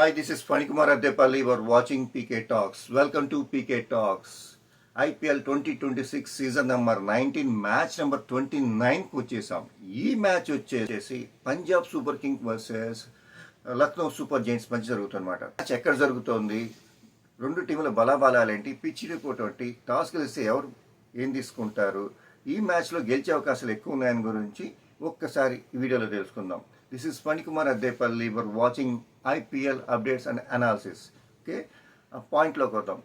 Hi, this is Panikumar Addepalli. You are watching PK Talks. Welcome to PK Talks. IPL 2026 season number 19 match number 29కి వచ్చేసాం. ఈ match వచ్చేసి Punjab super king versus Lucknow super giants మధ్య జరుగుతుందన్నమాట. Match ఎక్కడ జరుగుతోంది, రెండు టీముల బలాబలాలేంటి, పిచ్ రిపోర్ట్ ఒకటి, టాస్ గెలిస్తే ఎవరు ఏం తీసుకుంటారు, ఈ మ్యాచ్లో గెలిచే అవకాశాలు ఎక్కువ ఉన్నాయని గురించి ఒక్కసారి ఈ వీడియోలో తెలుసుకుందాం. This is Panikumar Addepalli. Your watching IPL updates and analysis. Okay, పాయింట్లోకి వద్దాం.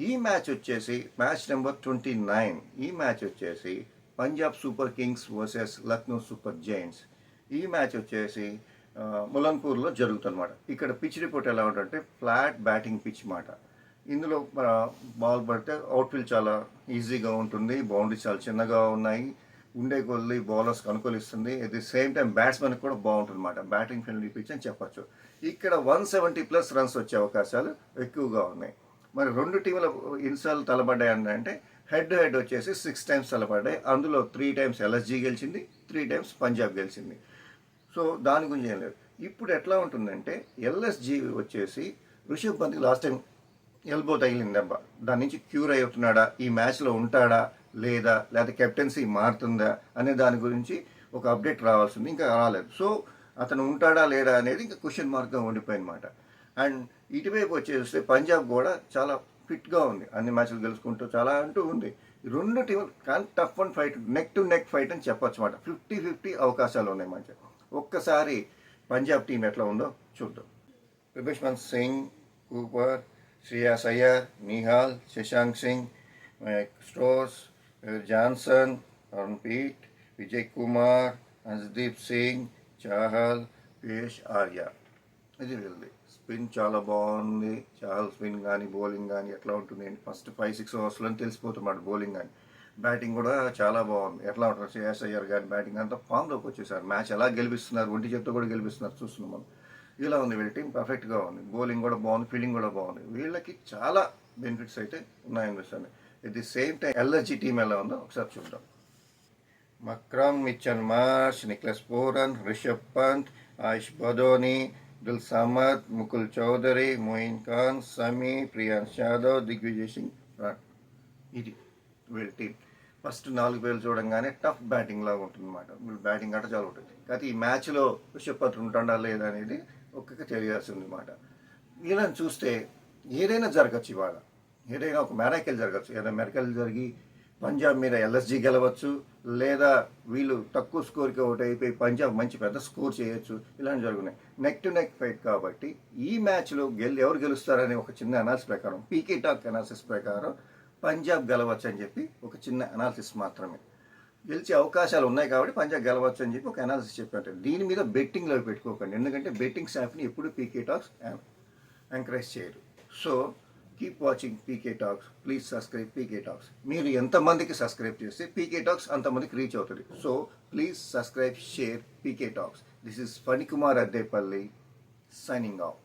ఈ మ్యాచ్ వచ్చేసి మ్యాచ్ నెంబర్ 29. ఈ మ్యాచ్ వచ్చేసి Punjab super Kings versus Lucknow super Giants. ఈ మ్యాచ్ వచ్చేసి ములన్పూర్లో జరుగుతుందన్నమాట. ఇక్కడ పిచ్ రిపోర్ట్ ఎలా ఉంటుందంటే ఫ్లాట్ బ్యాటింగ్ పిచ్ మాట. ఇందులో బాల్ పడితే అవుట్ఫీల్డ్ చాలా ఈజీగా ఉంటుంది, బౌండరీస్ చాలా చిన్నగా ఉన్నాయి, ఉండే కొద్ది బౌలర్స్కి అనుకూలిస్తుంది. అట్ ది సేమ్ టైం బ్యాట్స్మెన్కి కూడా బాగుంటుంది అన్నమాట. బ్యాటింగ్ ఫ్రెండ్లీ పిచ్ అని చెప్పచ్చు. ఇక్కడ 170+ రన్స్ వచ్చే అవకాశాలు ఎక్కువగా ఉన్నాయి. మరి రెండు టీముల ఇన్సార్లు తలబడ్డాయి అంటే హెడ్ హెడ్ వచ్చేసి 6 టైమ్స్ తలబడ్డాయి. అందులో 3 టైమ్స్ ఎల్ఎస్జీ గెలిచింది, 3 టైమ్స్ పంజాబ్ గెలిచింది. సో దాని గురించి ఏం లేదు. ఇప్పుడు ఎట్లా ఉంటుందంటే ఎల్ఎస్జీ వచ్చేసి Rishabh Pant last time elbow తగిలింది దెబ్బ, దాని నుంచి క్యూర్ అవుతున్నాడా, ఈ మ్యాచ్లో ఉంటాడా లేదా, లేకపోతే కెప్టెన్సీ మారుతుందా అనే దాని గురించి ఒక అప్డేట్ రావాల్సింది, ఇంకా రాలేదు. సో అతను ఉంటాడా లేడా అనేది ఇంకా క్వశ్చన్ మార్క్గా ఉండిపోయిందన్నమాట. అండ్ ఇటువైపు వచ్చేస్తే పంజాబ్ కూడా చాలా ఫిట్గా ఉంది, అన్ని మ్యాచ్లు గెలుచుకుంటూ చాలా అంటూ ఉంది. రెండు టీములు కానీ tough and fight, neck to neck fight అని చెప్పొచ్చు అన్నమాట. 50-50 అవకాశాలు ఉన్నాయి మంచిగా. ఒక్కసారి పంజాబ్ టీం ఎట్లా ఉందో చూద్దాం. రిభుష్మంత్ సింగ్, కూపర్, శ్రేయాస్ అయ్యర్, నిహాల్, శశాంక్ సింగ్, స్టోర్స్, జాన్సన్, అరుణ్పీట్, విజయ్ కుమార్, హర్షదీప్ సింగ్, చాహల్, పేష్ ఆర్య. ఇది వెళ్ళి స్పిన్ చాలా బాగుంది. చాహల్ స్పిన్ కానీ బౌలింగ్ కానీ ఎట్లా ఉంటుంది అంటే ఫస్ట్ 5-6 ఓవర్స్లో తెలిసిపోతున్నమాట. బౌలింగ్ కానీ బ్యాటింగ్ కూడా చాలా బాగుంది. ఎట్లా ఉంటుంది శ్రేయాస్ అయ్యర్ కానీ బ్యాటింగ్ అంతా ఫామ్లోకి వచ్చేసారు. మ్యాచ్ ఎలా గెలిపిస్తున్నారు, ఒంటి చేత్తో కూడా గెలిపిస్తున్నారు చూస్తున్నాం మనం. ఇలా ఉంది వీళ్ళ టీం, పర్ఫెక్ట్గా ఉంది. బౌలింగ్ కూడా బాగుంది, ఫీల్డింగ్ కూడా బాగుంది. వీళ్ళకి చాలా బెనిఫిట్స్ అయితే ఉన్నాయనిపిస్తుంది. At the same time LSG team ఎలా ఉందో ఒకసారి చూద్దాం. Markram, Mitchell Marsh, Nicholas Pooran, Rishabh Pant, Ayush Badoni, దిల్ సమద్, ముకుల్ చౌదరి, మొయిన్ ఖాన్, సమీ, ప్రియాన్స్ యాదవ్, దిగ్విజయ్ సింగ్. ఇది వీళ్ళ టీం. ఫస్ట్ 4 పేర్లు చూడంగానే టఫ్ బ్యాటింగ్ లాగా ఉంటుంది అన్నమాట. వీళ్ళు బ్యాటింగ్ అంటే చాలా ఉంటుంది. కానీ ఈ మ్యాచ్లో రిషబ్ పంత్ ఉంటాడా లేదా అనేది ఒక్కొక్క తెలియాల్సి ఉంది అన్నమాట. వీళ్ళని చూస్తే ఏదైనా జరగచ్చు, ఇవాళ ఏదైనా ఒక మెరాకిల్ జరగచ్చు. ఏదైనా మెరాకిల్ జరిగి పంజాబ్ మీద ఎల్ఎస్జీ గెలవచ్చు, లేదా వీళ్ళు తక్కువ స్కోర్కి అవుట్ అయిపోయి పంజాబ్ మంచి పెద్ద స్కోర్ చేయొచ్చు. ఇలాంటి జరుగుతున్నాయి. నెక్ టు నెక్ ఫైట్ కాబట్టి ఈ మ్యాచ్లో ఎవరు గెలుస్తారనే ఒక చిన్న అనాలిసిస్ ప్రకారం, పీకే టాక్ అనాలిసిస్ ప్రకారం పంజాబ్ గెలవచ్చు అని చెప్పి ఒక చిన్న అనాలిసిస్ మాత్రమే. గెలిచే అవకాశాలు ఉన్నాయి కాబట్టి పంజాబ్ గెలవచ్చు అని చెప్పి ఒక అనాలిసిస్ చెప్పారు. దీని మీద బెట్టింగ్లో పెట్టుకోకండి, ఎందుకంటే బెట్టింగ్ స్టాఫ్ని ఎప్పుడు పీకే టాక్స్ ఎంకరేజ్ చేయరు. So keep watching PK talks. Please subscribe PK talks. మీరు ఎంతమందికి సబ్స్క్రైబ్ చేస్తే పీకే టాక్స్ అంతమందికి రీచ్ అవుతుంది. So please subscribe, share PK talks. This is Panikumar Addepalli signing off.